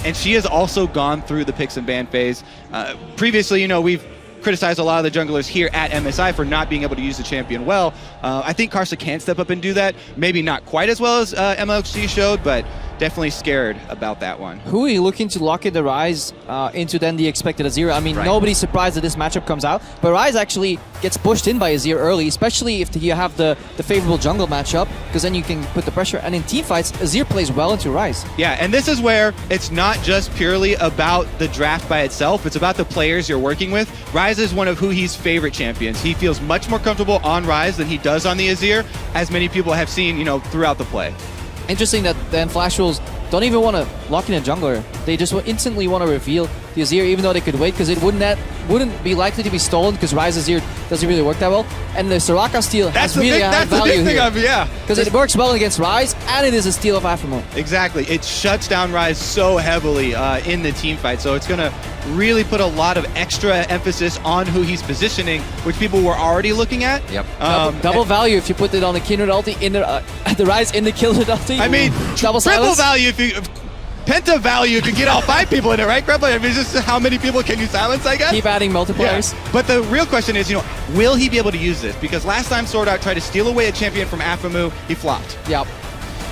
and she has also gone through the picks and ban phase. Previously, we've criticized a lot of the junglers here at MSI for not being able to use the champion well. I think Karsa can step up and do that. Maybe not quite as well as MLG showed, but definitely scared about that one. Who are you looking to lock in the Ryze into then the expected Azir? I mean, nobody's surprised that this matchup comes out, but Ryze actually gets pushed in by Azir early, especially if you have the favorable jungle matchup, because then you can put the pressure. And in teamfights, Azir plays well into Ryze. Yeah, and this is where it's not just purely about the draft by itself, it's about the players you're working with. Ryze is one of Huhi's favorite champions. He feels much more comfortable on Ryze than he does on the Azir, as many people have seen, throughout the play. Interesting that then Flash Wolves don't even want to lock in a jungler. They just instantly want to reveal the Azir, even though they could wait, because it wouldn't be likely to be stolen, because Ryze Azir doesn't really work that well. And the Soraka steal has really high value here. Because it works well against Ryze, and it is a steal of Aphromo. Exactly. It shuts down Ryze so heavily in the team fight, so it's going to really put a lot of extra emphasis on who he's positioning, which people were already looking at. Yep. Double value if you put it on the Kindred ulti, in the Ryze in the Kindred ulti. I mean, double triple silence. value penta value if you get all 5 people in it, right, Grubba? I mean, it's just how many people can you silence, I guess? Keep adding multipliers. Yeah. But the real question is, will he be able to use this? Because last time Sword Art tried to steal away a champion from Aphromo, he flopped. Yep.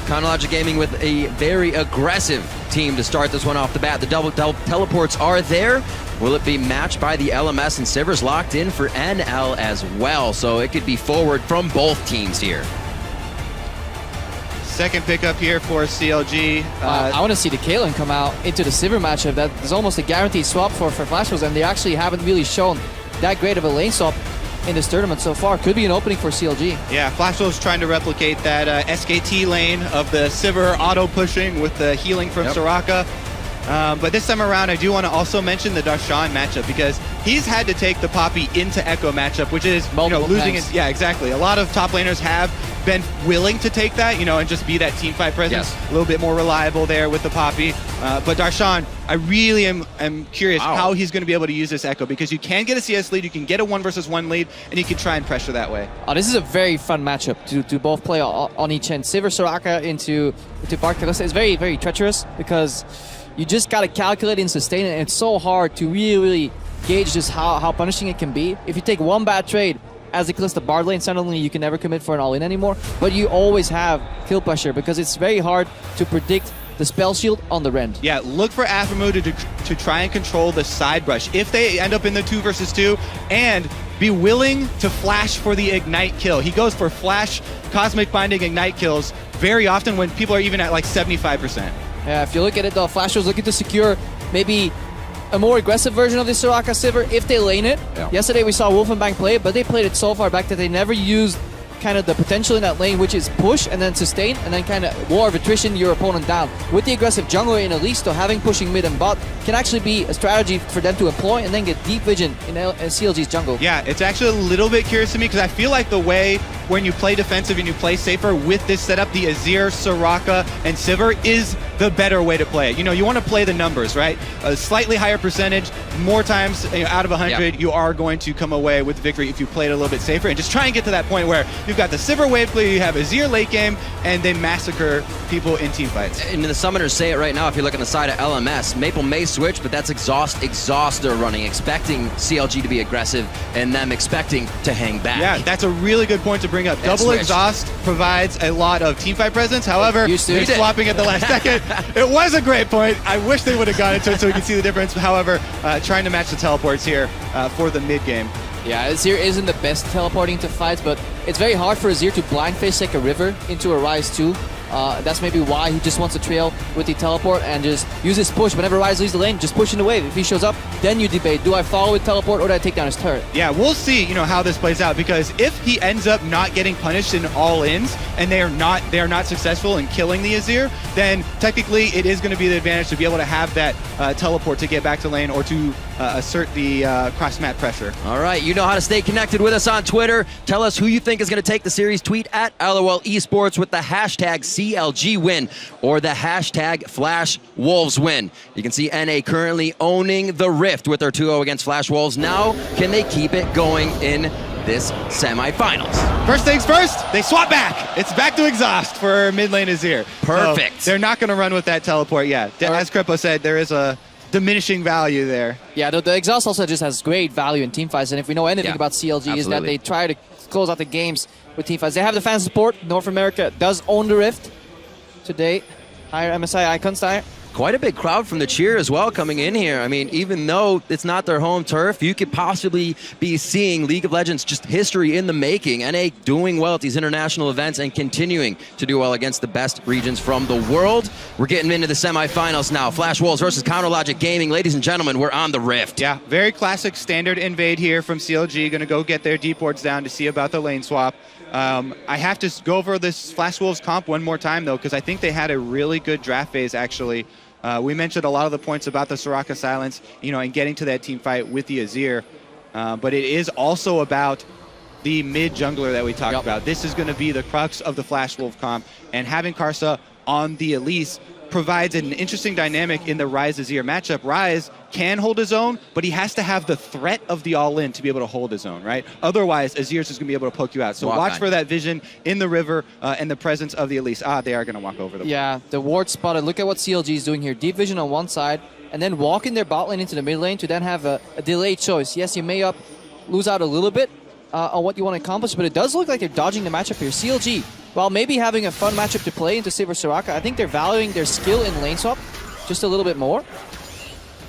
Chronologic Gaming with a very aggressive team to start this one off the bat. The double teleports are there. Will it be matched by the LMS, and Sivir's locked in for NL as well, so it could be forward from both teams here. Second pickup here for CLG. I want to see the Kaelin come out into the Sivir matchup. That is almost a guaranteed swap for Flash Wolves, and they actually haven't really shown that great of a lane swap in this tournament so far. Could be an opening for CLG. Yeah, Flash Wolves trying to replicate that SKT lane of the Sivir auto-pushing with the healing from Soraka. But this time around, I do want to also mention the Darshan matchup, because he's had to take the Poppy into Echo matchup, which is losing his... Yeah, exactly. A lot of top laners have been willing to take that, and just be that teamfight presence. A little bit more reliable there with the Poppy. But Darshan, I really am curious how he's going to be able to use this Echo, because you can get a CS lead, you can get a 1 versus 1 lead, and you can try and pressure that way. This is a very fun matchup to both play on each end. Sivir Soraka into Bard Kalista is very, very treacherous, because you just got to calculate and sustain it, and it's so hard to really gauge just how punishing it can be. If you take one bad trade as the Kalista Bard lane, suddenly you can never commit for an all-in anymore, but you always have kill pressure, because it's very hard to predict the spell shield on the rend. Yeah, look for Aphromo to try and control the side brush if they end up in the 2 versus 2, and be willing to flash for the ignite kill. He goes for flash, cosmic binding, ignite kills very often when people are even at like 75%. Yeah, if you look at it, the Flash was looking to secure maybe a more aggressive version of the Soraka Sivir if they lane it. Yesterday we saw Wolfenbang play it, but they played it so far back that they never used kind of the potential in that lane, which is push and then sustain and then kind of war of attrition your opponent down. With the aggressive jungler in Alisto, having pushing mid and bot can actually be a strategy for them to employ and then get deep vision in CLG's jungle. Yeah, it's actually a little bit curious to me, because I feel like the way when you play defensive and you play safer with this setup, the Azir, Soraka, and Sivir is the better way to play it. You want to play the numbers, right? A slightly higher percentage, more times out of 100, you are going to come away with victory if you play it a little bit safer, and just try and get to that point where you've got the Sivir wave play, you have Azir late game, and they massacre people in team fights. And the summoners say it right now, if you look on the side of LMS, Maple may switch, but that's Exhaust they're running, expecting CLG to be aggressive, and them expecting to hang back. Yeah, that's a really good point to bring up. Double Exhaust provides a lot of teamfight presence. However, they're swapping at the last second. It was a great point. I wish they would have gone into it so we could see the difference. However, trying to match the teleports here for the mid game. Yeah, Azir isn't the best teleporting into fights, but it's very hard for Azir to blind face like a river into a Ryze too. That's maybe why he just wants to trail with the teleport and just use his push. Whenever Ryze leaves the lane, just push in the wave. If he shows up, then you debate, do I follow with teleport or do I take down his turret? Yeah, we'll see, how this plays out, because if he ends up not getting punished in all-ins and they are not successful in killing the Azir, then technically it is going to be the advantage to be able to have that teleport to get back to lane or to assert the cross-mat pressure. All right, you know how to stay connected with us on Twitter. Tell us who you think is going to take the series. Tweet at LOL Esports with the hashtag CLG win or the hashtag Flash Wolves win. You can see NA currently owning the Rift with their 2-0 against Flash Wolves. Now, can they keep it going in this semifinals. First things first, they swap back. It's back to exhaust for mid lane Azir. Perfect. So they're not going to run with that teleport yet. As Crepo said, there is a diminishing value there. Yeah, the exhaust also just has great value in teamfights, and if we know anything about CLG is that they try to close out the games with teamfights. They have the fan support. North America does own the Rift today. Higher MSI icons there. Quite a big crowd from the cheer as well coming in here. I mean, even though it's not their home turf, you could possibly be seeing League of Legends just history in the making. NA doing well at these international events and continuing to do well against the best regions from the world. We're getting into the semifinals now. Flash Wolves versus Counterlogic Gaming. Ladies and gentlemen, we're on the Rift. Yeah, very classic standard invade here from CLG. Going to go get their deep wards down to see about the lane swap. I have to go over this Flash Wolves comp one more time, though, because I think they had a really good draft phase, actually. We mentioned a lot of the points about the Soraka silence, and getting to that team fight with the Azir. But it is also about the mid jungler that we talked about. This is going to be the crux of the Flash Wolf comp, and having Karsa on the Elise provides an interesting dynamic in the Ryze Azir matchup. Ryze can hold his own, but he has to have the threat of the all-in to be able to hold his own, right? Otherwise, Azir's just going to be able to poke you out. So watch for that vision in the river and the presence of the Elise. They are going to walk over them. Yeah, the ward spotted. Look at what CLG is doing here. Deep vision on one side, and then walking their bot lane into the mid lane to then have a delayed choice. Yes, you may lose out a little bit on what you want to accomplish, but it does look like they're dodging the matchup here. CLG, while maybe having a fun matchup to play into Sivir Soraka, I think they're valuing their skill in lane swap just a little bit more.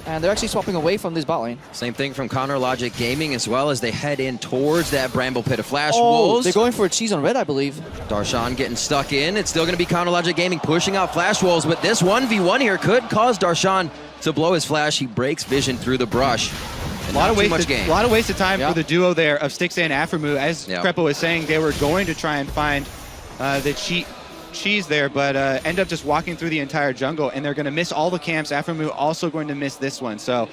And they're actually swapping away from this bot lane. Same thing from Counterlogic Gaming as well as they head in towards that Bramble Pit of Flash Oh, Wolves. they're going for a cheese on red, I believe. Darshan getting stuck in. It's still going to be Counterlogic Gaming pushing out Flash Wolves, but this 1v1 here could cause Darshan to blow his flash. He breaks vision through the brush. A lot of wasted time for the duo there of Stixxay and Aphromoo. As Crepo was saying, they were going to try and find the cheese there, but end up just walking through the entire jungle, and they're going to miss all the camps. Aphromoo also going to miss this one. So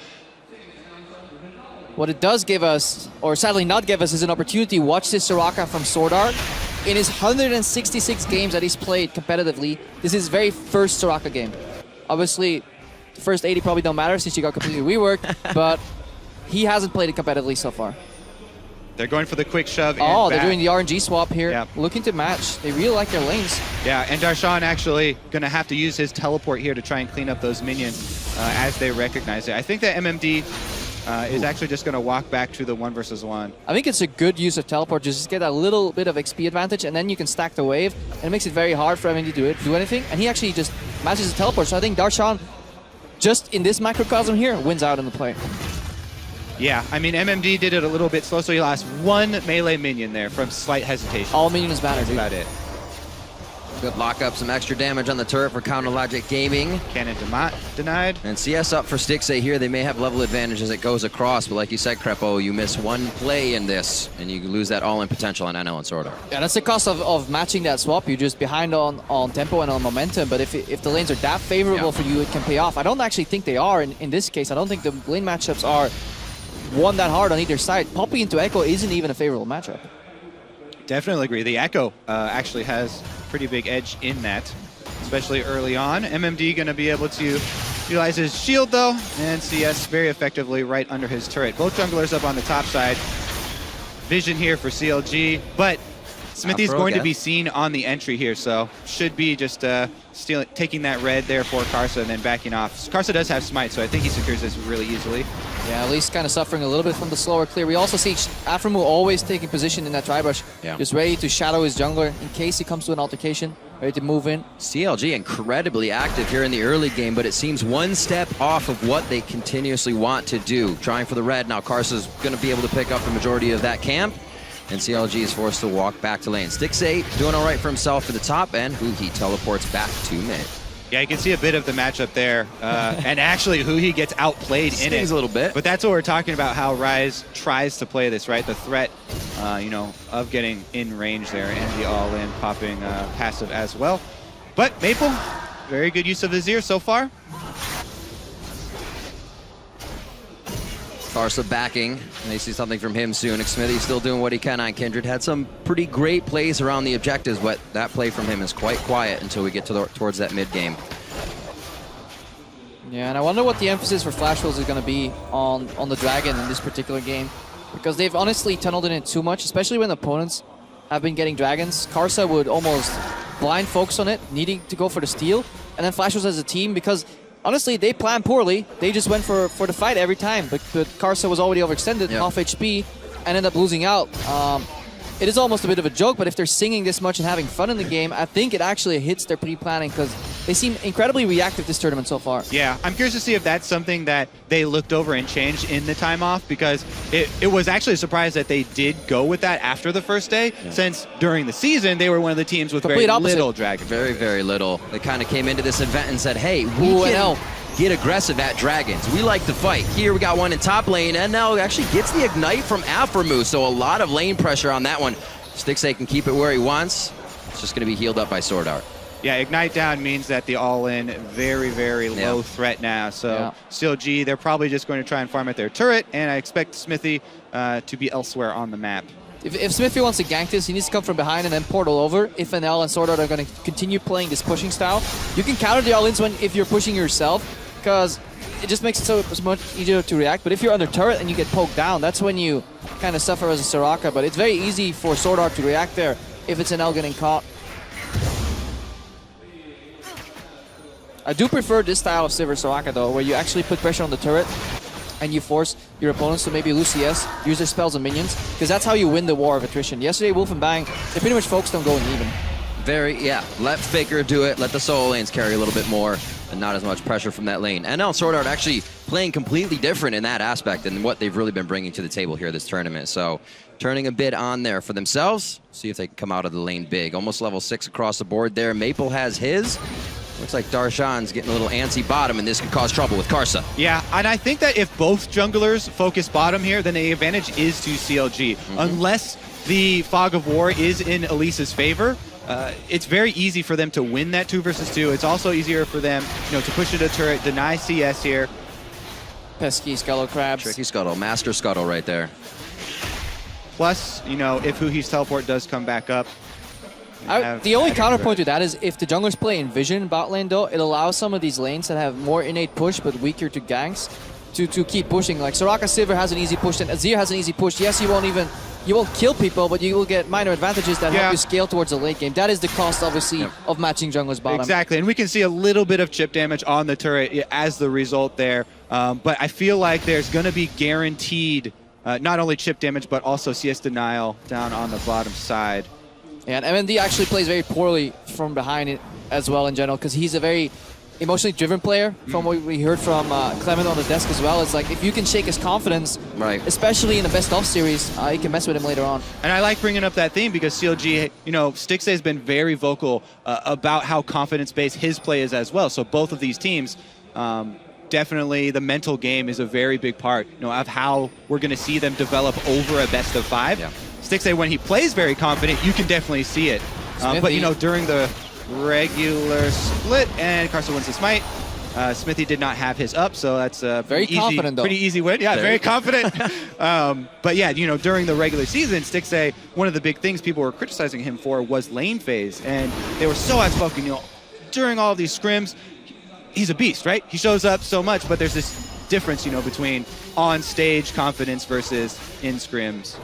what it does give us, or sadly not give us, is an opportunity to watch this Soraka from Sword Art. In his 166 games that he's played competitively, this is his very first Soraka game. Obviously, the first 80 probably don't matter since you got completely reworked, but he hasn't played it competitively so far. They're going for the quick shove. Oh, they're doing the RNG swap here. Yep. Looking to match. They really like their lanes. Yeah, and Darshan actually going to have to use his teleport here to try and clean up those minions as they recognize it. I think that MMD is actually just going to walk back to the 1v1. I think it's a good use of teleport. Just get a little bit of XP advantage, and then you can stack the wave. And it makes it very hard for MMD to do anything. And he actually just matches the teleport. So I think Darshan, just in this microcosm here, wins out in the play. Yeah, I mean, MMD did it a little bit slow, so he lost one melee minion there from slight hesitation. All minions matter, dude. That's about it. Good lock up, some extra damage on the turret for Counterlogic Gaming. Cannon denied. And CS up for Stixxay here. They may have level advantage as it goes across, but like you said, Crepo, you miss one play in this, and you lose that all-in potential on NL and Sword Art. Yeah, that's the cost of matching that swap. You're just behind on tempo and on momentum, but if the lanes are that favorable for you, it can pay off. I don't actually think they are in this case. I don't think the lane matchups are one that hard on either side. Poppy into Echo isn't even a favorable matchup. Definitely agree. The Echo actually has pretty big edge in that, especially early on. MMD going to be able to utilize his shield, though, and CS very effectively right under his turret. Both junglers up on the top side. Vision here for CLG, but Smithy's going to be seen on the entry here, so should be just taking that red there for Karsa and then backing off. Karsa does have smite, so I think he secures this really easily. Yeah, at least kind of suffering a little bit from the slower clear. We also see Aphromoo always taking position in that tri-brush, just ready to shadow his jungler in case he comes to an altercation, ready to move in. CLG incredibly active here in the early game, but it seems one step off of what they continuously want to do. Trying for the red. Now Karsa's going to be able to pick up the majority of that camp, and CLG is forced to walk back to lane. Stixxay doing all right for himself at the top end. Huhi teleports back to mid. Yeah, you can see a bit of the matchup there. And actually, Huhi gets outplayed in it. A little bit. But that's what we're talking about, how Ryze tries to play this, right? The threat, of getting in range there and the all-in popping passive as well. But Maple, very good use of Azir so far. Karsa backing, and they see something from him soon. Smithy still doing what he can on Kindred. Had some pretty great plays around the objectives, but that play from him is quite quiet until we get to towards that mid game. Yeah, and I wonder what the emphasis for Flash Wolves is going to be on the Dragon in this particular game. because they've honestly tunneled in it too much, especially when opponents have been getting dragons. Karsa would almost blind focus on it, needing to go for the steal, and then Flash was as a team, because honestly, they planned poorly. They just went for the fight every time, but Karsa was already overextended, off HP, and ended up losing out. It is almost a bit of a joke, but if they're singing this much and having fun in the game, I think it actually hits their pre-planning, because they seem incredibly reactive this tournament so far. Yeah, I'm curious to see if that's something that they looked over and changed in the time off, because it was actually a surprise that they did go with that after the first day, since during the season, they were one of the teams with very little dragons. Very, very little. They kind of came into this event and said, hey, we can get aggressive at dragons. We like to fight. Here we got one in top lane, and now actually gets the ignite from Aframu, so a lot of lane pressure on that one. Stixxay can keep it where he wants. It's just going to be healed up by Sword Art. Yeah, ignite down means that the all-in very, very low threat now. So CLG, they're probably just going to try and farm at their turret, and I expect Smithy to be elsewhere on the map. If Smithy wants to gank this, he needs to come from behind and then portal over. If NL and Sword Art are going to continue playing this pushing style, you can counter the all-ins if you're pushing yourself, because it just makes it so much easier to react. But if you're under turret and you get poked down, that's when you kind of suffer as a Soraka. But it's very easy for Sword Art to react there if it's NL getting caught. I do prefer this style of Sivir Soraka though, where you actually put pressure on the turret and you force your opponents to maybe lose CS, use their spells and minions, because that's how you win the war of attrition. Yesterday, Wolf and Bang, they pretty much focused on going even. Let Faker do it, let the solo lanes carry a little bit more, and not as much pressure from that lane. And now Sword Art actually playing completely different in that aspect than what they've really been bringing to the table here this tournament. So turning a bit on there for themselves, see if they can come out of the lane big. Almost level 6 across the board there. Maple has his. Looks like Darshan's getting a little antsy bottom, and this could cause trouble with Karsa. Yeah, and I think that if both junglers focus bottom here, then the advantage is to CLG. Unless the Fog of War is in Elise's favor, it's very easy for them to win that 2 versus 2. It's also easier for them, to push into a turret, deny CS here. Pesky Scuttle Crabs. Tricky Scuttle, Master Scuttle right there. Plus, if Huhi's teleport does come back up. The only counterpoint to that is if the junglers play in Vision bot lane though, it allows some of these lanes that have more innate push but weaker to ganks to keep pushing. Like Soraka Sivir has an easy push, and Azir has an easy push. Yes, you won't kill people, but you will get minor advantages that help you scale towards the late game. That is the cost, obviously, of matching junglers bottom. Exactly, and we can see a little bit of chip damage on the turret as the result there. But I feel like there's going to be guaranteed not only chip damage, but also CS denial down on the bottom side. Yeah, and MND actually plays very poorly from behind it as well in general, because he's a very emotionally driven player. From what we heard from Clement on the desk as well, it's like if you can shake his confidence, especially in the best of series, you can mess with him later on. And I like bringing up that theme because CLG, Stixxay has been very vocal about how confidence-based his play is as well. So both of these teams, definitely the mental game is a very big part, of how we're going to see them develop over a best of 5. Stixxay, when he plays very confident, you can definitely see it. But during the regular split, and Karsa wins the smite. Smithy did not have his up, so that's a pretty easy win. Yeah, very confident. But yeah, during the regular season, Stixxay, one of the big things people were criticizing him for was lane phase, and they were so outspoken. During all of these scrims, he's a beast, right? He shows up so much, but there's this difference, between on-stage confidence versus in scrims.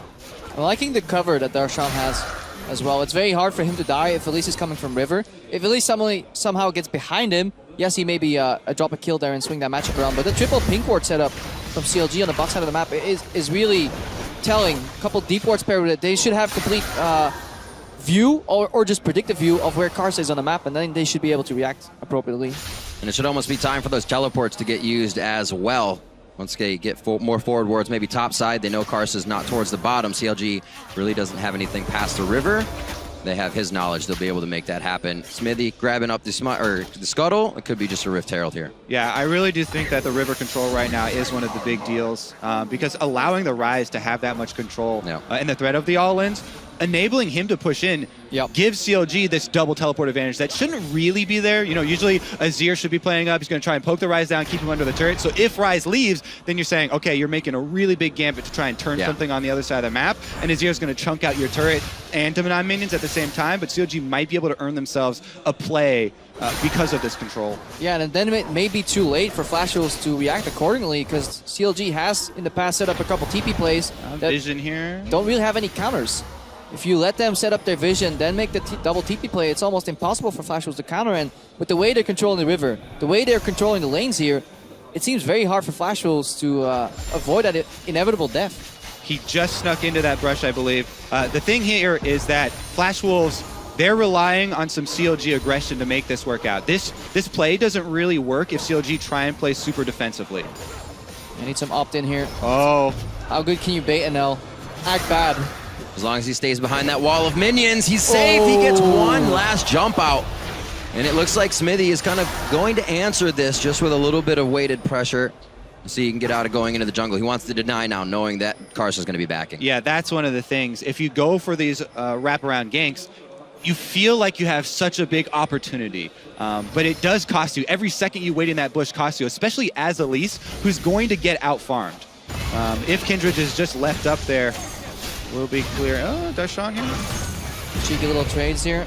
I'm liking the cover that Darshan has as well. It's very hard for him to die if Elise is coming from river. If Elise somehow gets behind him, yes, he may be drop a kill there and swing that matchup around, but the triple pink ward setup from CLG on the bot side of the map is really telling. A couple deep wards paired with it. They should have complete view or just predictive view of where Karsa is on the map, and then they should be able to react appropriately. And it should almost be time for those teleports to get used as well. Once they get more forward wards, maybe top side, they know Karsa's not towards the bottom. CLG really doesn't have anything past the river. They have his knowledge. They'll be able to make that happen. Smithy grabbing up the Scuttle. It could be just a Rift Herald here. Yeah, I really do think that the river control right now is one of the big deals because allowing the Rise to have that much control and the threat of the all-ins enabling him to push in Yep. gives CLG this double teleport advantage that shouldn't really be there. You know, usually Azir should be playing up. He's going to try and poke the Ryze down, keep him under the turret. So if Ryze leaves, then you're saying, okay, you're making a really big gambit to try and turn something on the other side of the map. And Azir's going to chunk out your turret and Dominon minions at the same time. But CLG might be able to earn themselves a play because of this control. Yeah, and then it may be too late for Flash Wolves to react accordingly because CLG has in the past set up a couple TP plays that Vision here. don't really have any counters. If you let them set up their vision, then make the double TP play, it's almost impossible for Flash Wolves to counter. And with the way they're controlling the river, the way they're controlling the lanes here, it seems very hard for Flash Wolves to avoid that inevitable death. He just snuck into that brush, I believe. The thing here is that Flash Wolves, they're relying on some CLG aggression to make this work out. This play doesn't really work if CLG try and play super defensively. I need some opt-in here. Oh. How good can you bait NL? Act bad. As long as he stays behind that wall of minions, he's safe. He gets one last jump out. And it looks like Smithy is kind of going to answer this just with a little bit of weighted pressure. So he can get out of going into the jungle. He wants to deny now, knowing that Karsa's going to be backing. Yeah, that's one of the things. If you go for these wraparound ganks, you feel like you have such a big opportunity. But it does cost you. Every second you wait in that bush costs you, especially as Elise, who's going to get out-farmed. If Kindred is just left up there, will be clear. Oh, Darshan here. Cheeky little trades here.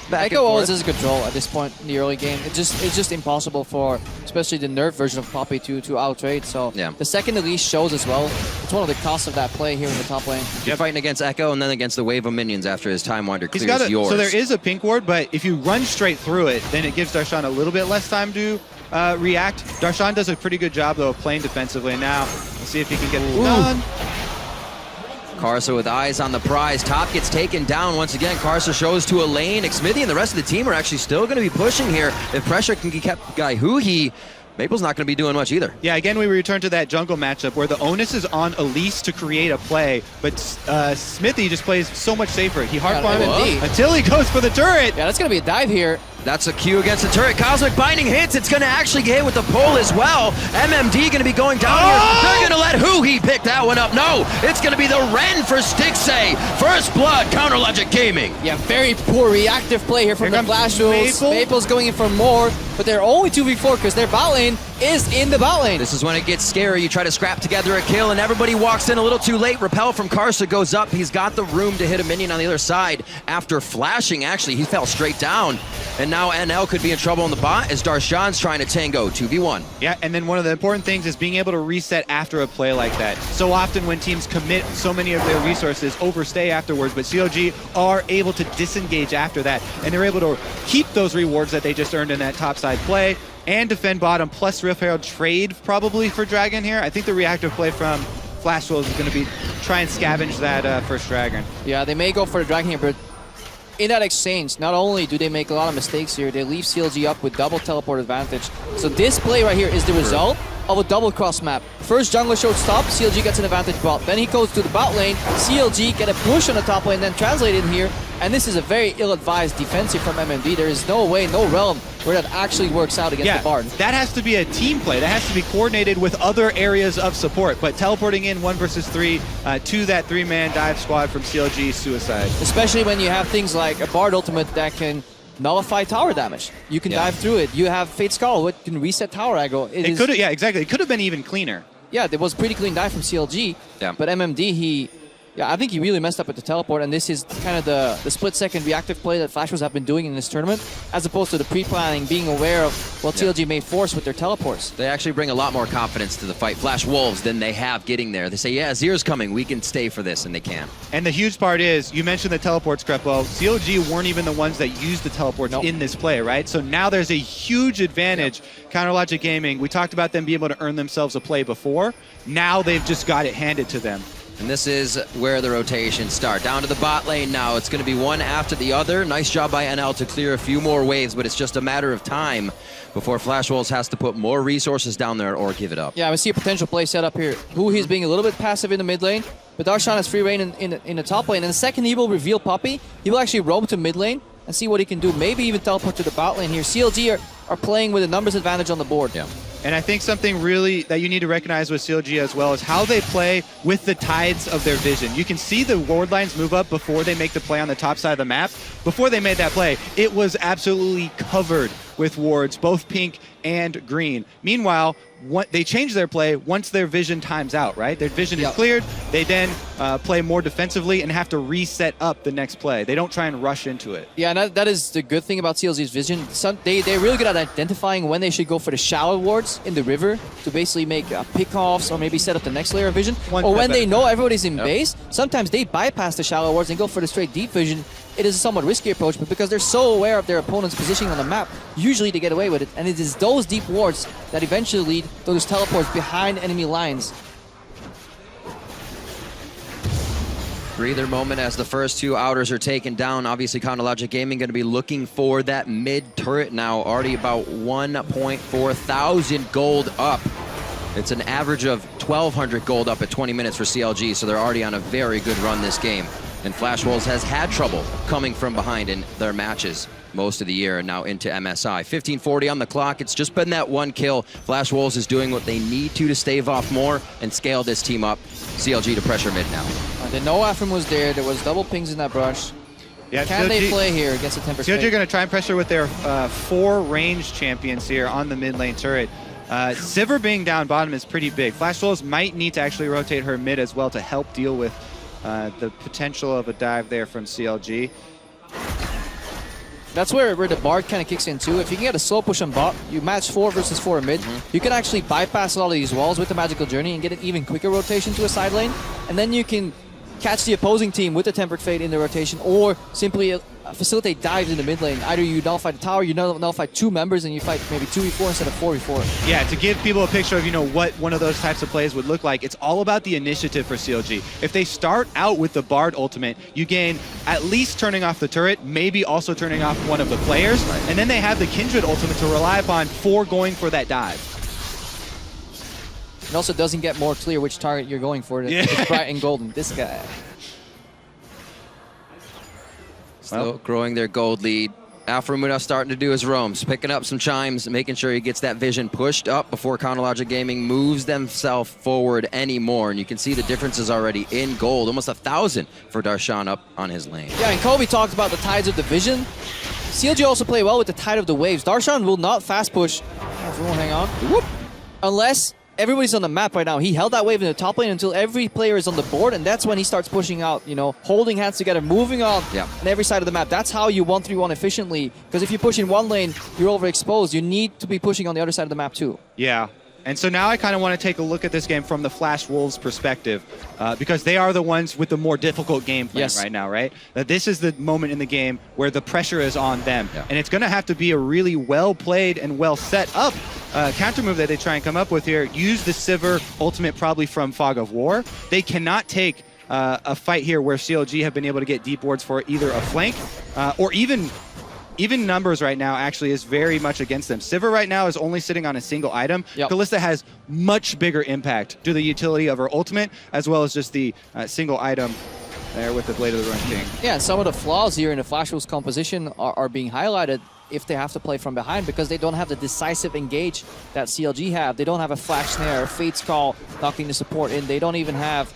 Back Echo always is a control at this point in the early game. It's just impossible for, especially the nerf version of Poppy to out-trade. So the second Elise shows as well, it's one of the costs of that play here in the top lane. You're fighting against Echo and then against the wave of minions after his Time Wander clears yours. So there is a pink ward, but if you run straight through it, then it gives Darshan a little bit less time to react. Darshan does a pretty good job, though, of playing defensively. Now, let's see if he can get it done. Karsa with eyes on the prize. Top gets taken down once again. Karsa shows to a lane. Xmithie and the rest of the team are actually still going to be pushing here. If pressure can be kept by Huhi, Maple's not going to be doing much either. Yeah, again, we return to that jungle matchup where the onus is on Elise to create a play, but Xmithie just plays so much safer. He hard farms until he goes for the turret. Yeah, that's going to be a dive here. That's a Q against the turret. Cosmic Binding hits. It's going to actually hit with the pull as well. MMD going to be going down here. They're going to let Huhi pick that one up. No, it's going to be the Ren for Stixay. First blood, Counter Logic Gaming. Yeah, very poor reactive play here from the Flash Wolves. Maple's going in for more, but they're only 2v4 because their bot lane is in the bot lane. This is when it gets scary. You try to scrap together a kill, and everybody walks in a little too late. Repel from Karsa goes up. He's got the room to hit a minion on the other side. After flashing, actually, he fell straight down. And now NL could be in trouble in the bot as Darshan's trying to tango 2v1. Yeah, and then one of the important things is being able to reset after a play like that. So often when teams commit so many of their resources, overstay afterwards, but CLG are able to disengage after that, and they're able to keep those rewards that they just earned in that topside play and defend bottom, plus Rift Herald trade probably for Dragon here. I think the reactive play from Flash Wolves is going to be try and scavenge that first Dragon. Yeah, they may go for the Dragon here, but in that exchange, not only do they make a lot of mistakes here, they leave CLG up with double teleport advantage. So this play right here is the result of a double cross map. First jungler showed stop, CLG gets an advantage bot. Then he goes to the bot lane, CLG get a push on the top lane, then translate in here. And this is a very ill-advised defensive from MMD. There is no way, no realm where that actually works out against the Bard. That has to be a team play. That has to be coordinated with other areas of support. But teleporting in 1 versus 3 to that 3-man dive squad from CLG, suicide. Especially when you have things like a Bard ultimate that can nullify tower damage. You can dive through it. You have Fate Skull, which can reset tower aggro. It could, yeah, exactly. It could have been even cleaner. Yeah, there was pretty clean dive from CLG. Yeah. But MMD, I think he really messed up with the teleport, and this is kind of the split-second reactive play that Flash Wolves have been doing in this tournament, as opposed to the pre-planning, being aware of what CLG may force with their teleports. They actually bring a lot more confidence to the fight, Flash Wolves, than they have getting there. They say, yeah, Zer's coming, we can stay for this, and they can. And the huge part is, you mentioned the teleports, Crepo. CLG weren't even the ones that used the teleports in this play, right? So now there's a huge advantage. Counter Logic Gaming, we talked about them being able to earn themselves a play before. Now they've just got it handed to them. And this is where the rotations start. Down to the bot lane now. It's going to be one after the other. Nice job by NL to clear a few more waves, but it's just a matter of time before Flash Wolves has to put more resources down there or give it up. Yeah, we see a potential play set up here. Huhi's being a little bit passive in the mid lane, but Darshan has free reign in the top lane. And the second he will reveal Poppy, he will actually roam to mid lane, and see what he can do. Maybe even teleport to the bot lane here. CLG are playing with a numbers advantage on the board. Yeah. And I think something really that you need to recognize with CLG as well is how they play with the tides of their vision. You can see the ward lines move up before they make the play on the top side of the map. Before they made that play, it was absolutely covered with wards, both pink and green. Meanwhile, they change their play once their vision times out, right? Their vision is cleared. They then play more defensively and have to reset up the next play. They don't try and rush into it. Yeah, and that is the good thing about CLG's vision. They're really good at identifying when they should go for the shallow wards in the river to basically make pickoffs or maybe set up the next layer of vision. Or when they know everybody's in base, sometimes they bypass the shallow wards and go for the straight deep vision. It is a somewhat risky approach, but because they're so aware of their opponent's positioning on the map, usually they get away with it. And it is those deep wards that eventually lead those teleports behind enemy lines. Breather moment as the first two outers are taken down. Obviously, Chronologic Gaming going to be looking for that mid turret now. Already about 1.4 thousand gold up. It's an average of 1,200 gold up at 20 minutes for CLG, so they're already on a very good run this game. And Flash Wolves has had trouble coming from behind in their matches most of the year and now into MSI. 15:40 on the clock. It's just been that one kill. Flash Wolves is doing what they need to stave off more and scale this team up. CLG to pressure mid now. They know Afrim was there. There was double pings in that brush. Yeah, Can they play here against the 10%? CLG are going to try and pressure with their 4 range champions here on the mid lane turret. Sivir being down bottom is pretty big. Flash Wolves might need to actually rotate her mid as well to help deal with the potential of a dive there from CLG. That's where the Bard kind of kicks in too. If you can get a slow push on bot, you match 4 versus 4 mid, you can actually bypass a lot of these walls with the Magical Journey and get an even quicker rotation to a side lane. And then you can catch the opposing team with the Tempered Fate in the rotation, or simply facilitate dives in the mid lane. Either you nullify the tower, you nullify 2 members, and you fight maybe 2v4 instead of 4v4. Yeah, to give people a picture of, what one of those types of plays would look like, it's all about the initiative for CLG. If they start out with the Bard ultimate, you gain at least turning off the turret, maybe also turning off one of the players, and then they have the Kindred ultimate to rely upon for going for that dive. It also doesn't get more clear which target you're going for. It's bright and golden. This guy. Still growing their gold lead. Afrimuna starting to do his roams, picking up some chimes, making sure he gets that vision pushed up before Chronologic Gaming moves themselves forward anymore. And you can see the differences already in gold. Almost 1,000 for Darshan up on his lane. Yeah, and Kobe talked about the tides of the vision. CLG also play well with the tide of the waves. Darshan will not fast push. Everyone hang on. Whoop. Unless everybody's on the map right now. He held that wave in the top lane until every player is on the board, and that's when he starts pushing out, holding hands together, moving on every side of the map. That's how you 1-3-1 efficiently, because if you push in one lane, you're overexposed. You need to be pushing on the other side of the map too. Yeah. And so now I kind of want to take a look at this game from the Flash Wolves perspective, because they are the ones with the more difficult game plan right now, right? That this is the moment in the game where the pressure is on them. Yeah. And it's going to have to be a really well-played and well-set up counter move that they try and come up with here. Use the Sivir ultimate probably from Fog of War. They cannot take a fight here where CLG have been able to get deep wards for either a flank or even numbers right now actually is very much against them. Sivir right now is only sitting on a single item. Kalista has much bigger impact due to the utility of her ultimate, as well as just the single item there with the Blade of the Ruined King. Yeah, and some of the flaws here in the Flash Wolves composition are being highlighted if they have to play from behind, because they don't have the decisive engage that CLG have. They don't have a Flash Snare, a Fate's Call knocking the support in. They don't even have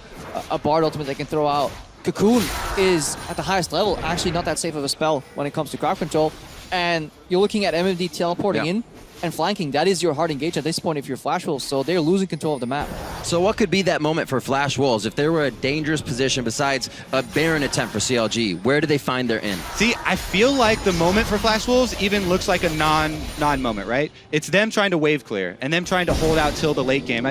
a Bard ultimate they can throw out. Cocoon is, at the highest level, actually not that safe of a spell when it comes to crowd control. And you're looking at MMD teleporting in and flanking. That is your hard engage at this point if you're Flash Wolves, so they're losing control of the map. So what could be that moment for Flash Wolves? If there were a dangerous position besides a Baron attempt for CLG, where do they find their end? See, I feel like the moment for Flash Wolves even looks like a non-moment, right? It's them trying to wave clear and them trying to hold out till the late game.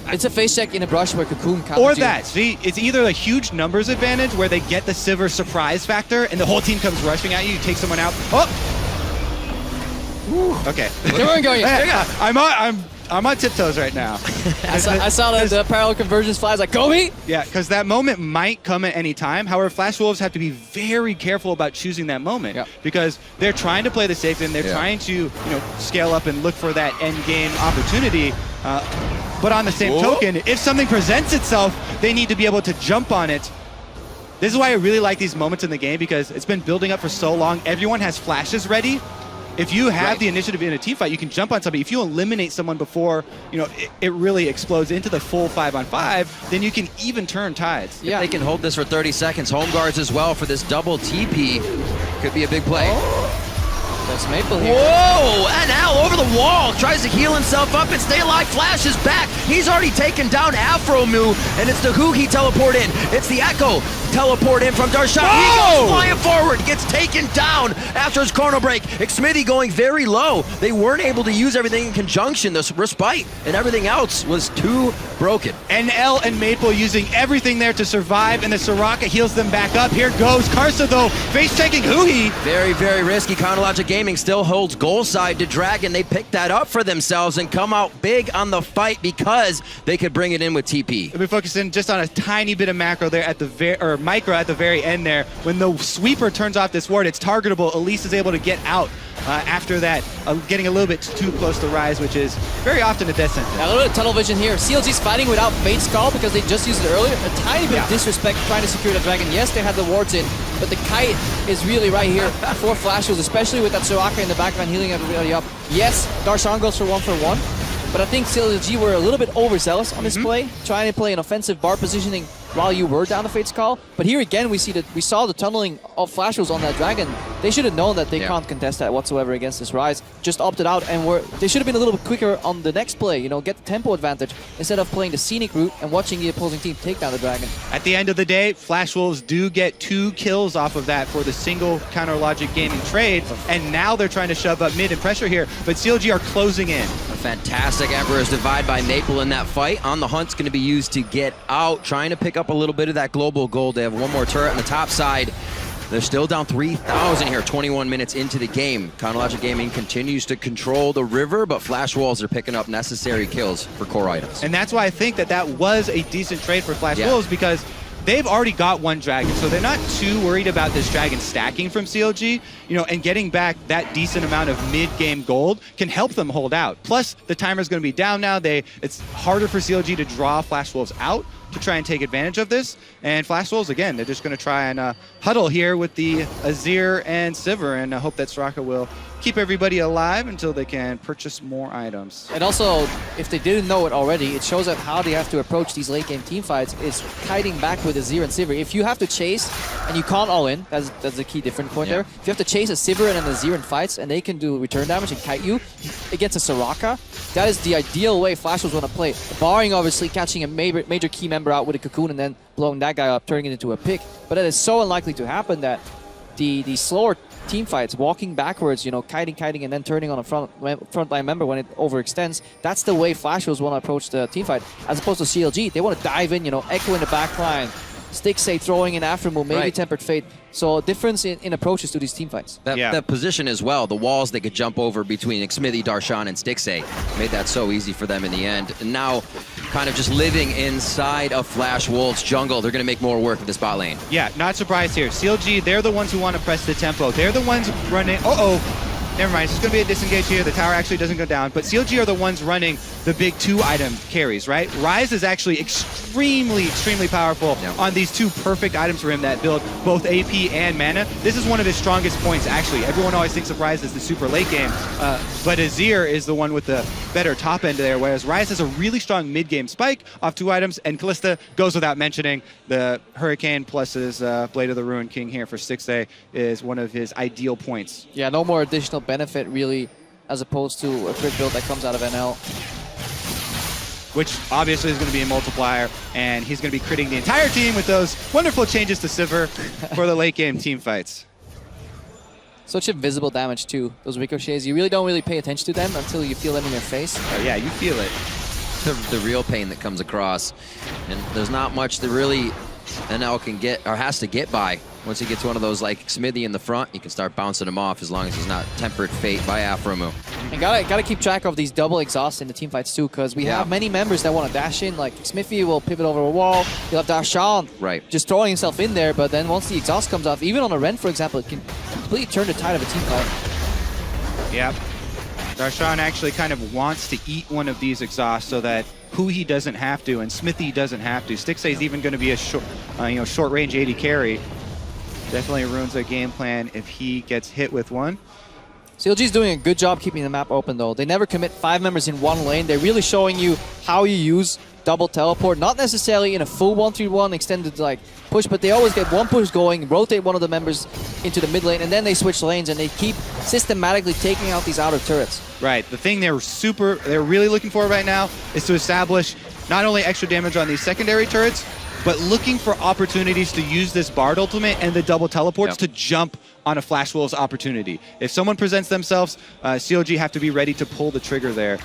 It's a face check in a brush where Cocoon counters or that. See, it's either a huge numbers advantage where they get the Sivir surprise factor and the whole team comes rushing at you, you take someone out. Oh! Okay. I'm on tiptoes right now. I saw the parallel conversions flies like, Kobe! Yeah, because that moment might come at any time. However, Flash Wolves have to be very careful about choosing that moment because they're trying to play the safe and they're trying to scale up and look for that end game opportunity. But on the same token, if something presents itself, they need to be able to jump on it This is why I really like these moments in the game, because it's been building up for so long. Everyone has flashes ready. If you have the initiative in a team fight, you can jump on somebody. If you eliminate someone before, it really explodes into the full 5-on-5, then you can even turn tides. Yeah, they can hold this for 30 seconds. Home guards as well for this double TP. Could be a big play. That's Maple here. Whoa! NL over the wall, tries to heal himself up, and Stay Alive flashes back. He's already taken down Afro Moo, and it's the Huhi teleport in. It's the Echo teleport in from Darshan. He goes flying forward, gets taken down after his chrono break. Xmithy going very low. They weren't able to use everything in conjunction. The respite and everything else was too broken. NL and Maple using everything there to survive, and the Soraka heals them back up. Here goes Karsa, though, face-checking Huhi. Very, very risky. Chronologic Gaming still holds goal side to Dragon. They pick that up for themselves and come out big on the fight because they could bring it in with TP. We're focusing just on a tiny bit of macro there at the micro at the very end there. When the sweeper turns off this ward, it's targetable. Elise is able to get out after that, getting a little bit too close to Rise, which is very often a death sentence. A little bit of tunnel vision here. CLG's fighting without Fate's Call because they just used it earlier. A tiny bit of disrespect trying to secure the Dragon. Yes, they had the wards in, but the kite is really right here for Flashwolves, especially with that Soraka in the background healing everybody up. Yes, Darshan goes for 1-for-1, but I think CLG were a little bit overzealous on this play, trying to play an offensive bar positioning while you were down the Fate's Call. But here again, we saw the tunneling of Flashwolves on that Dragon. They should have known that they can't contest that whatsoever against this Rise. Just opted out, and they should have been a little bit quicker on the next play, get the tempo advantage instead of playing the scenic route and watching the opposing team take down the Dragon. At the end of the day, Flashwolves do get 2 kills off of that for the single Counter Logic Gaming trade, and now they're trying to shove up mid and pressure here, but CLG are closing in. A fantastic Emperor's Divide by Maple in that fight. On the Hunt's going to be used to get out, trying to pick up a little bit of that global gold. They have one more turret on the top side. They're still down 3,000 here, 21 minutes into the game. Chronologic Gaming continues to control the river, but Flash Wolves are picking up necessary kills for core items. And that's why I think that was a decent trade for Flash Wolves, because they've already got 1 dragon, so they're not too worried about this dragon stacking from CLG, and getting back that decent amount of mid-game gold can help them hold out. Plus, the timer's going to be down now. It's harder for CLG to draw Flash Wolves out to try and take advantage of this. And Flash Wolves, again, they're just going to try and huddle here with the Azir and Sivir, and hope that Soraka will keep everybody alive until they can purchase more items. And also, if they didn't know it already, it shows up how they have to approach these late game team fights is kiting back with Azir and Sivir. If you have to chase and you can't all in, that's the key different point there. If you have to chase a Sivir and an Azir in fights and they can do return damage and kite you against a Soraka, that is the ideal way Flash Wolves want to play. Barring obviously catching a major key member out with a cocoon and then blowing that guy up, turning it into a pick. But that is so unlikely to happen that the slower team fights, walking backwards, kiting, and then turning on a front line member when it overextends. That's the way Flash Wolves want to approach the team fight, as opposed to CLG. They want to dive in, Echo in the back line, Stixay throwing in after move, maybe Tempered Fate. So a difference in approaches to these team fights. That position as well, the walls they could jump over between Xmithy, Darshan, and Stixay made that so easy for them in the end. And now, kind of just living inside of Flash Wolves jungle, they're going to make more work of this bot lane. Yeah, not surprised here. CLG, they're the ones who want to press the tempo. They're the ones running... Never mind, it's just going to be a disengage here. The tower actually doesn't go down. But CLG are the ones running the big 2-item carries, right? Rise is actually extremely powerful on these 2 perfect items for him that build both AP and mana. This is one of his strongest points, actually. Everyone always thinks of Rise as the super late game, but Azir is the one with the better top end there, whereas Rise has a really strong mid-game spike off 2 items, and Kalista goes without mentioning. The Hurricane plus his Blade of the Ruined King here for Stixay is one of his ideal points. Yeah, no more additional benefit really, as opposed to a crit build that comes out of NL. Which obviously is going to be a multiplier, and he's going to be critting the entire team with those wonderful changes to Sivir for the late game team fights. Such invisible damage too, those ricochets. You really don't pay attention to them until you feel them in your face. Oh yeah, you feel it. The real pain that comes across, and there's not much that really NL can get, or has to get by. Once he gets one of those like Xmithy in the front, you can start bouncing him off as long as he's not Tempered Fate by Afromu. And gotta keep track of these double exhausts in the team fights too, because we have many members that want to dash in. Like Smithy will pivot over a wall. You'll have Darshan just throwing himself in there, but then once the exhaust comes off, even on a Ren, for example, it can completely turn the tide of a team fight. Yep. Darshan actually kind of wants to eat one of these exhausts so that who he doesn't have to, and Smithy doesn't have to. Stixxay is even going to be a short-range AD carry. Definitely ruins their game plan if he gets hit with one. CLG is doing a good job keeping the map open, though. They never commit 5 members in one lane. They're really showing you how you use double teleport, not necessarily in a full 1-3-1 extended like push, but they always get one push going, rotate one of the members into the mid lane, and then they switch lanes, and they keep systematically taking out these outer turrets. Right. The thing they're really looking for right now is to establish not only extra damage on these secondary turrets, but looking for opportunities to use this Bard ultimate and the double teleports to jump on a Flash Wolves opportunity. If someone presents themselves, CLG have to be ready to pull the trigger there.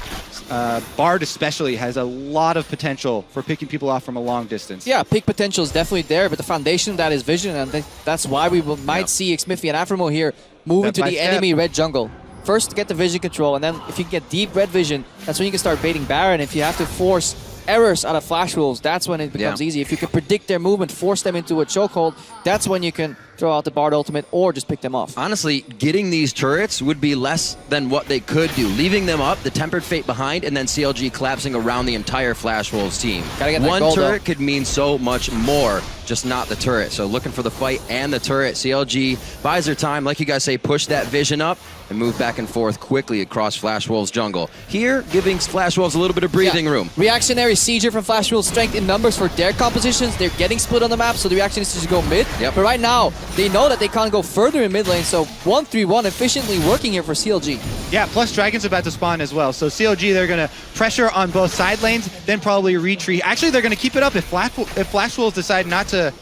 Bard especially has a lot of potential for picking people off from a long distance. Yeah, peak potential is definitely there, but the foundation of that is vision, and that's why we might see Xmiffy and Aphromo here move into the enemy red jungle. First, get the vision control, and then if you can get deep red vision, that's when you can start baiting Baron. If you have to force errors out of Flash Wolves, that's when it becomes easy. If you can predict their movement, force them into a chokehold, that's when you can throw out the Bard ultimate or just pick them off. Honestly, getting these turrets would be less than what they could do. Leaving them up, the Tempered Fate behind, and then CLG collapsing around the entire Flash Wolves team. One turret could mean so much more, just not the turret. So looking for the fight and the turret. CLG buys their time, like you guys say, push that vision up and move back and forth quickly across Flash Wolves jungle. Here, giving Flash Wolves a little bit of breathing room. Reactionary Sieger from Flash Wolves, strength in numbers for their compositions. They're getting split on the map, so the reaction is to go mid. But right now, they know that they can't go further in mid lane, so 1-3-1 efficiently working here for CLG. Yeah, plus Dragon's about to spawn as well. So CLG, they're going to pressure on both side lanes, then probably retreat. Actually, they're going to keep it up if Flash Wolves decide not to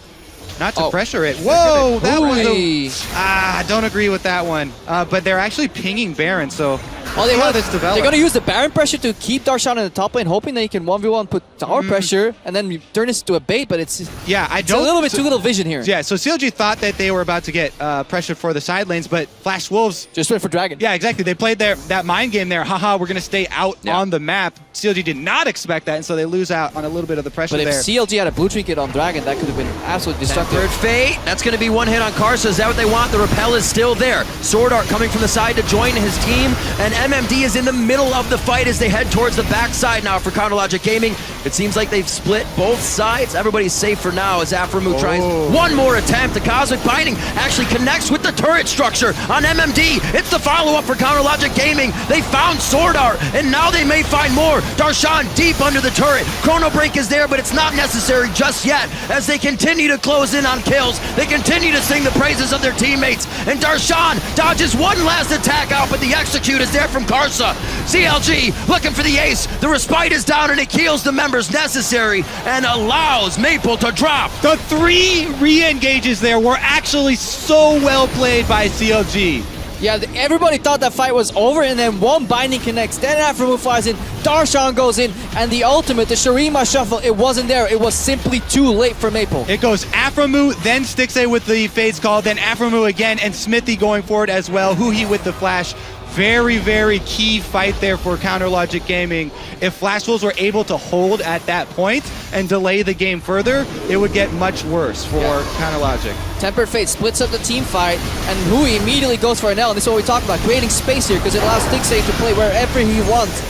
pressure it. Whoa, that was don't agree with that one. But they're actually pinging Baron, so they're going to use the Baron pressure to keep Darshan in the top lane, hoping that he can 1v1 put tower pressure and then turn this into a bait, but it's a little bit too little vision here. Yeah, so CLG thought that they were about to get pressure for the side lanes, but Flash Wolves just went for Dragon. Yeah, exactly. They played that mind game there. Haha, we're going to stay out on the map. CLG did not expect that, and so they lose out on a little bit of the pressure there. But if CLG had a blue trinket on Dragon, that could have been absolutely destructive. Third Fate, that's going to be one hit on Karsa. Is that what they want? The repel is still there. Sword Art coming from the side to join his team, and MMD is in the middle of the fight as they head towards the backside now for Counterlogic Gaming. It seems like they've split both sides. Everybody's safe for now as Aphromo tries one more attempt. The Cosmic Binding actually connects with the turret structure on MMD. It's the follow-up for Counterlogic Gaming. They found Sword Art, and now they may find more. Darshan deep under the turret. Chrono Break is there, but it's not necessary just yet as they continue to close in on kills. They continue to sing the praises of their teammates, and Darshan dodges one last attack out, but the execute is there from Karsa. CLG looking for the ace. The respite is down, and it kills the members necessary and allows Maple to drop. The 3 re-engages there were actually so well played by CLG. Yeah, everybody thought that fight was over, and then one binding connects, then Aphromo flies in, Darshan goes in, and the ultimate, the Shurima shuffle, it wasn't there. It was simply too late for Maple. It goes Aphromo, then Stixxay with the Fade's Call, then Aphromo again, and Smithy going forward as well, Huhi with the flash. Very, very key fight there for Counterlogic Gaming. If Flash Wolves were able to hold at that point and delay the game further, it would get much worse for Counterlogic. Tempered Fate splits up the team fight, and Hui immediately goes for an L, and this is what we talk about, creating space here, because it allows Stixxay to play wherever he wants.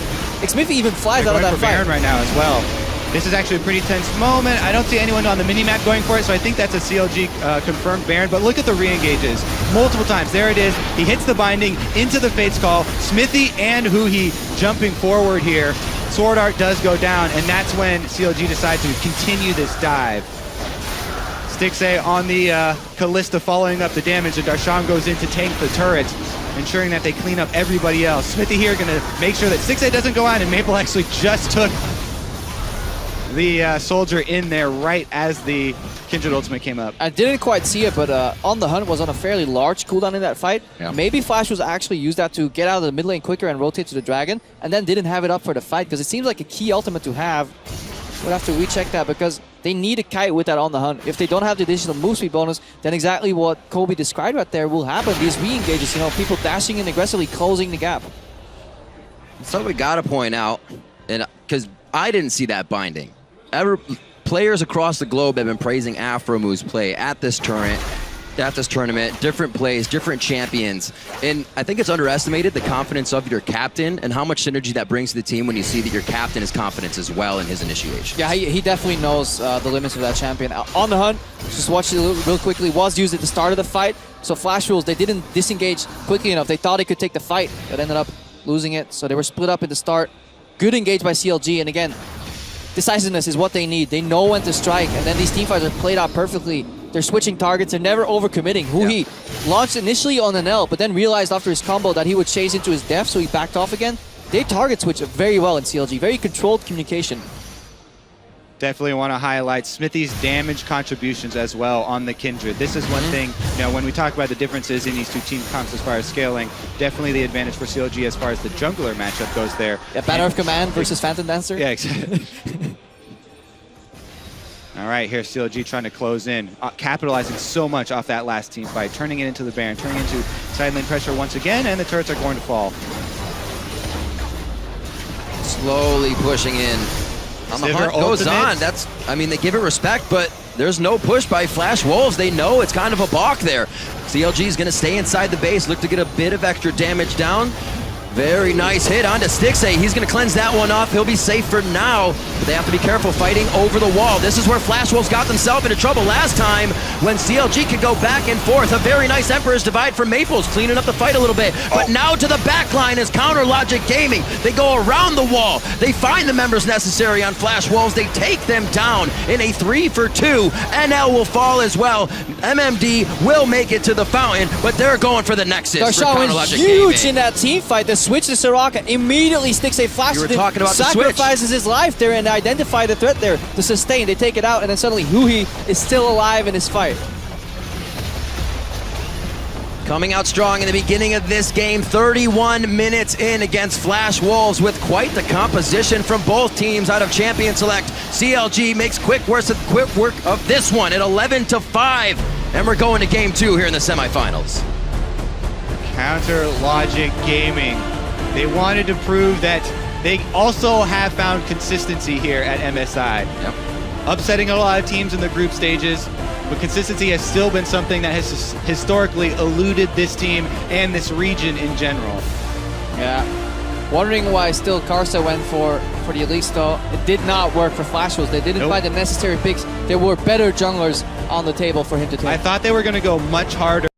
Xmiffy even flies out of that fight. Baron right now as well. This is actually a pretty tense moment. I don't see anyone on the minimap going for it, so I think that's a CLG confirmed Baron. But look at the re-engages. Multiple times. There it is. He hits the binding into the Fate's Call. Smithy and Huhi jumping forward here. Sword Art does go down, and that's when CLG decides to continue this dive. Stixxay on the Kalista following up the damage, and Darshan goes in to tank the turret, ensuring that they clean up everybody else. Smithy here going to make sure that Stixxay doesn't go out, and Maple actually just took the soldier in there right as the Kindred ultimate came up. I didn't quite see it, but On the Hunt was on a fairly large cooldown in that fight. Maybe Flash was actually used that to get out of the mid lane quicker and rotate to the Dragon, and then didn't have it up for the fight, because it seems like a key ultimate to have. We'll have to recheck that, because they need a kite with that On the Hunt. If they don't have the additional move speed bonus, then exactly what Kobe described right there will happen. These re-engages, people dashing in aggressively, closing the gap. So we gotta point out, and because I didn't see that binding. Players across the globe have been praising Aphromo's play at this tournament. at this tournament, different plays, different champions. And I think it's underestimated the confidence of your captain and how much synergy that brings to the team when you see that your captain is confident as well in his initiation. Yeah, he definitely knows the limits of that champion. On the hunt, just watch it real quickly, was used at the start of the fight. So Flash Rules, they didn't disengage quickly enough. They thought they could take the fight, but ended up losing it. So they were split up at the start. Good engage by CLG, and again, decisiveness is what they need. They know when to strike, and then these teamfights are played out perfectly. They're switching targets, they're never overcommitting. Huhi launched initially on an L, but then realized after his combo that he would chase into his death, so he backed off again. They target switch very well in CLG, very controlled communication. Definitely want to highlight Smithy's damage contributions as well on the Kindred. This is one thing, you know, when we talk about the differences in these two team comps as far as scaling, definitely the advantage for CLG as far as the jungler matchup goes there. Yeah, Banner of Command versus Phantom Dancer. Yeah, exactly. All right, here's CLG trying to close in, capitalizing so much off that last team fight, turning it into the Baron, turning into side lane pressure once again, and the turrets are going to fall. Slowly pushing in. On the hunt goes on. That's, I mean, they give it respect, but there's no push by Flash Wolves. They know it's kind of a balk there. CLG is going to stay inside the base, look to get a bit of extra damage down. Very nice hit onto Stixay. He's going to cleanse that one off. He'll be safe for now, but they have to be careful fighting over the wall. This is where Flash Wolves got themselves into trouble last time when CLG could go back and forth. A very nice Emperor's Divide from Maples, cleaning up the fight a little bit. But now to the back line is Counter Logic Gaming. They go around the wall. They find the members necessary on Flash Wolves. They take them down in a 3-for-2. NL will fall as well. MMD will make it to the fountain, but they're going for the Nexus. Darshan was huge in that team fight. The switch to Soraka immediately sticks a flash. You were talking about sacrifices his life there and identify the threat there to sustain. They take it out, and then suddenly Huhi is still alive in his fight. Coming out strong in the beginning of this game, 31 minutes in against Flash Wolves with quite the composition from both teams out of Champion Select. CLG makes quick work of this one at 11-5, and we're going to game 2 here in the semifinals. Counter Logic Gaming. They wanted to prove that they also have found consistency here at MSI. Yep. Upsetting a lot of teams in the group stages, but consistency has still been something that has historically eluded this team and this region in general. Yeah. Wondering why still Karsa went for the Elise though. It did not work for Flash Wolves. They didn't find the necessary picks. There were better junglers on the table for him to take. I thought they were going to go much harder.